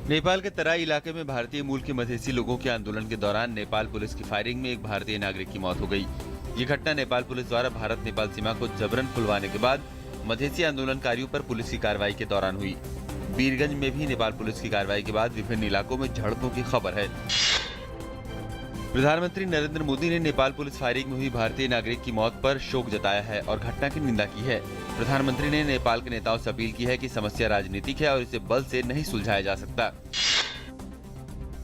नेपाल के तराई इलाके में भारतीय मूल के मधेसी लोगों के आंदोलन के दौरान नेपाल पुलिस की फायरिंग में एक भारतीय नागरिक की मौत हो गई। ये घटना नेपाल पुलिस द्वारा भारत नेपाल सीमा को जबरन खुलवाने के बाद मधेसी आंदोलनकारियों पर पुलिस की कार्रवाई के दौरान हुई। वीरगंज में भी नेपाल पुलिस की कार्रवाई के बाद विभिन्न इलाकों में झड़पों की खबर है। प्रधानमंत्री नरेंद्र मोदी ने नेपाल पुलिस फायरिंग में हुई भारतीय नागरिक की मौत पर शोक जताया है और घटना की निंदा की है। प्रधानमंत्री ने नेपाल के नेताओं से अपील की है कि समस्या राजनीतिक है और इसे बल से नहीं सुलझाया जा सकता।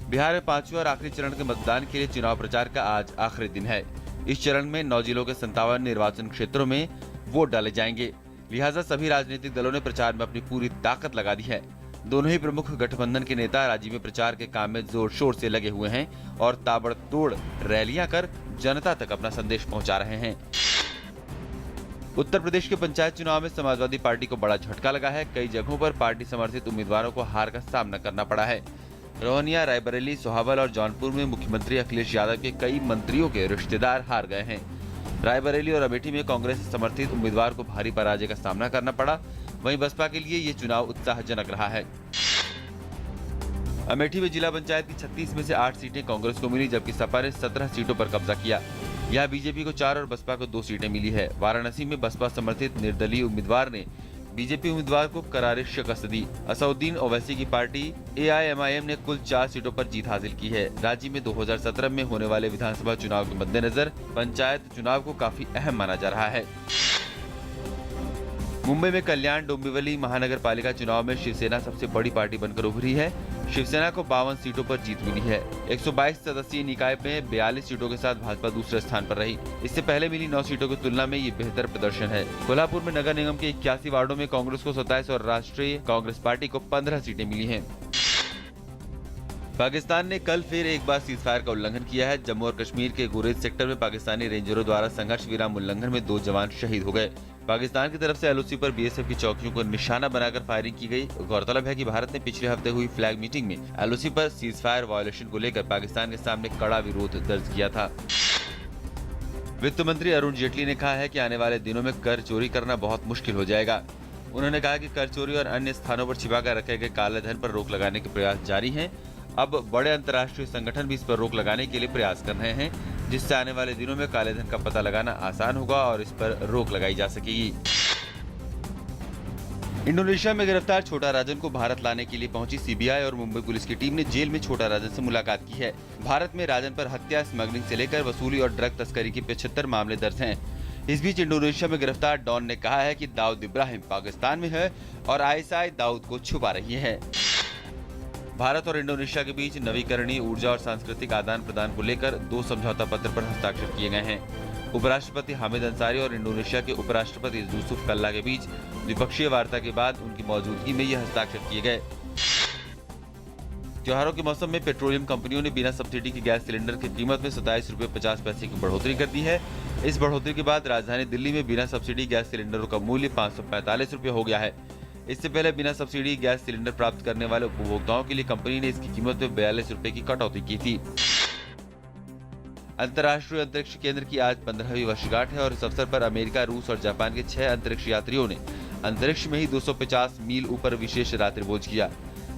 बिहार में 5वें और आखिरी चरण के मतदान के लिए चुनाव प्रचार का आज आखिरी दिन है। इस चरण में 9 जिलों के 57 निर्वाचन क्षेत्रों में वोट डाले जाएंगे। लिहाजा सभी राजनीतिक दलों ने प्रचार में अपनी पूरी ताकत लगा दी है। दोनों ही प्रमुख गठबंधन के नेता राज्य में प्रचार के काम में जोर शोर से लगे हुए हैं और ताबड़तोड़ रैलियां कर जनता तक अपना संदेश पहुंचा रहे हैं। उत्तर प्रदेश के पंचायत चुनाव में समाजवादी पार्टी को बड़ा झटका लगा है। कई जगहों पर पार्टी समर्थित उम्मीदवारों को हार का सामना करना पड़ा है। रोहनिया, रायबरेली, सोहावल और जौनपुर में मुख्यमंत्री अखिलेश यादव के कई मंत्रियों के रिश्तेदार हार गए हैं। रायबरेली और अमेठी में कांग्रेस समर्थित उम्मीदवार को भारी पराजय का सामना करना पड़ा। वहीं बसपा के लिए ये चुनाव उत्साहजनक रहा है। अमेठी में जिला पंचायत की 36 में से 8 सीटें कांग्रेस को मिली, जबकि सपा ने 17 सीटों पर कब्जा किया। यहाँ बीजेपी को 4 और बसपा को 2 सीटें मिली है। वाराणसी में बसपा समर्थित निर्दलीय उम्मीदवार ने बीजेपी उम्मीदवार को करारी शिकस्त दी। असउद्दीन ओवैसी की पार्टी AIMIM ने कुल 4 सीटों पर जीत हासिल की है। राज्य में 2017 में होने वाले विधानसभा चुनाव के मद्देनजर पंचायत चुनाव को काफी अहम माना जा रहा है। मुंबई में कल्याण डोंबिवली महानगर पालिका चुनाव में शिवसेना सबसे बड़ी पार्टी बनकर उभरी है। शिवसेना को 52 सीटों पर जीत मिली है। 122 सदस्यीय निकाय में 42 सीटों के साथ भाजपा दूसरे स्थान पर रही। इससे पहले मिली 9 सीटों की तुलना में ये बेहतर प्रदर्शन है। कोल्हापुर में नगर निगम के 81 वार्डों में कांग्रेस को 27 और राष्ट्रीय कांग्रेस पार्टी को 15 सीटें मिली हैं। पाकिस्तान ने कल फिर एक बार सीजफायर का उल्लंघन किया है। जम्मू और कश्मीर के गुरेज सेक्टर में पाकिस्तानी रेंजरों द्वारा संघर्ष विराम उल्लंघन में 2 जवान शहीद हो गए। पाकिस्तान की तरफ से LOC पर BSF की चौकियों को निशाना बनाकर फायरिंग की गई। गौरतलब है कि भारत ने पिछले हफ्ते हुई फ्लैग मीटिंग में LOC पर सीजफायर वायोलेशन को लेकर पाकिस्तान के सामने कड़ा विरोध दर्ज किया था। वित्त मंत्री अरुण जेटली ने कहा है कि आने वाले दिनों में कर चोरी करना बहुत मुश्किल हो जाएगा। उन्होंने कहा कि कर चोरी और अन्य स्थानों पर छिपाकर रखे गए काले धन पर रोक लगाने के प्रयास जारी हैं। अब बड़े अंतर्राष्ट्रीय संगठन भी इस पर रोक लगाने के लिए प्रयास कर रहे हैं, जिससे आने वाले दिनों में काले धन का पता लगाना आसान होगा और इस पर रोक लगाई जा सकेगी। इंडोनेशिया में गिरफ्तार छोटा राजन को भारत लाने के लिए पहुंची CBI और मुंबई पुलिस की टीम ने जेल में छोटा राजन से मुलाकात की है। भारत में राजन पर हत्या, स्मगलिंग से लेकर वसूली और ड्रग तस्करी के 75 मामले दर्ज हैं। इस बीच इंडोनेशिया में गिरफ्तार डॉन ने कहा है कि दाऊद इब्राहिम पाकिस्तान में है और ISI दाऊद को छुपा रही है। भारत और इंडोनेशिया के बीच नवीकरणीय ऊर्जा और सांस्कृतिक आदान प्रदान को लेकर 2 समझौता पत्र पर हस्ताक्षर किए गए हैं। उपराष्ट्रपति हामिद अंसारी और इंडोनेशिया के उपराष्ट्रपति यूसुफ कल्ला के बीच द्विपक्षीय वार्ता के बाद उनकी मौजूदगी में ये हस्ताक्षर किए गए। त्योहारों के मौसम में पेट्रोलियम कंपनियों ने बिना सब्सिडी के गैस सिलेंडर की कीमत में 27 रुपये 50 पैसे की बढ़ोतरी कर दी है। इस बढ़ोतरी के बाद राजधानी दिल्ली में बिना सब्सिडी गैस सिलेंडरों का मूल्य 545 रुपये हो गया है। इससे पहले बिना सब्सिडी गैस सिलेंडर प्राप्त करने वाले उपभोक्ताओं के लिए कंपनी ने इसकी कीमत में 42 रुपये की कटौती की थी। अंतर्राष्ट्रीय अंतरिक्ष केंद्र की आज 15वीं वर्षगांठ है और इस अवसर पर अमेरिका, रूस और जापान के 6 अंतरिक्ष यात्रियों ने अंतरिक्ष में ही 250 मील ऊपर विशेष रात्रि भोज किया।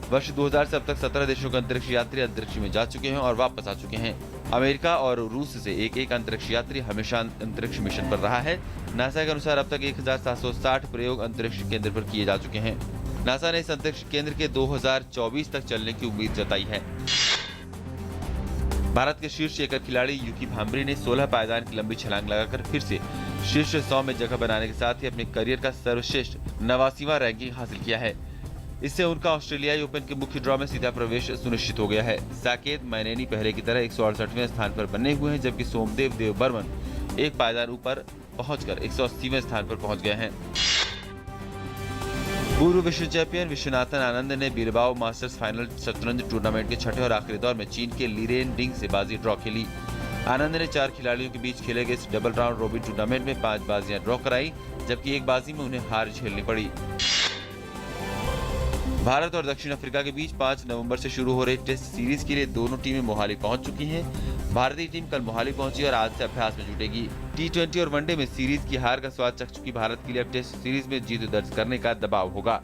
वर्ष 2000 से अब तक 17 देशों के अंतरिक्ष यात्री अंतरिक्ष में जा चुके हैं और वापस आ चुके हैं। अमेरिका और रूस से एक अंतरिक्ष यात्री हमेशा अंतरिक्ष मिशन पर रहा है। नासा के अनुसार अब तक 1760 प्रयोग अंतरिक्ष केंद्र पर किए जा चुके हैं। नासा ने इस अंतरिक्ष केंद्र के 2024 तक चलने की उम्मीद जताई है। भारत के शीर्ष एकर खिलाड़ी यूकी भांबरी ने 16 पायदान की लंबी छलांग लगाकर फिर से शीर्ष 100 में जगह बनाने के साथ ही अपने करियर का सर्वश्रेष्ठ 89वां रैंकिंग हासिल किया है। इससे उनका ऑस्ट्रेलियाई ओपन के मुख्य ड्रॉ में सीधा प्रवेश सुनिश्चित हो गया है। साकेत मैनेनी पहले की तरह 168वें स्थान पर बने हुए हैं, जबकि सोमदेव देवबर्मन एक पायदान ऊपर पहुंचकर 180वें स्थान पर पहुंच गए हैं। पूर्व विश्व चैंपियन विश्वनाथन आनंद ने बिलबाओ मास्टर्स फाइनल शतरंज टूर्नामेंट के छठे और आखिरी दौर में चीन के लीरेन डिंग से बाजी ड्रॉ खेली। आनंद ने 4 खिलाड़ियों के बीच खेले गए इस डबल राउंड रोबिन टूर्नामेंट में 5 बाजियां ड्रॉ कराई, जबकि एक बाजी में उन्हें हार झेलनी पड़ी। भारत और दक्षिण अफ्रीका के बीच 5 नवंबर से शुरू हो रही टेस्ट सीरीज के लिए दोनों टीमें मोहाली पहुंच चुकी हैं। भारतीय टीम कल मोहाली पहुंची और आज से अभ्यास में जुटेगी। T20 और वनडे में सीरीज की हार का स्वाद चख चुकी भारत के लिए अब टेस्ट सीरीज में जीत दर्ज करने का दबाव होगा।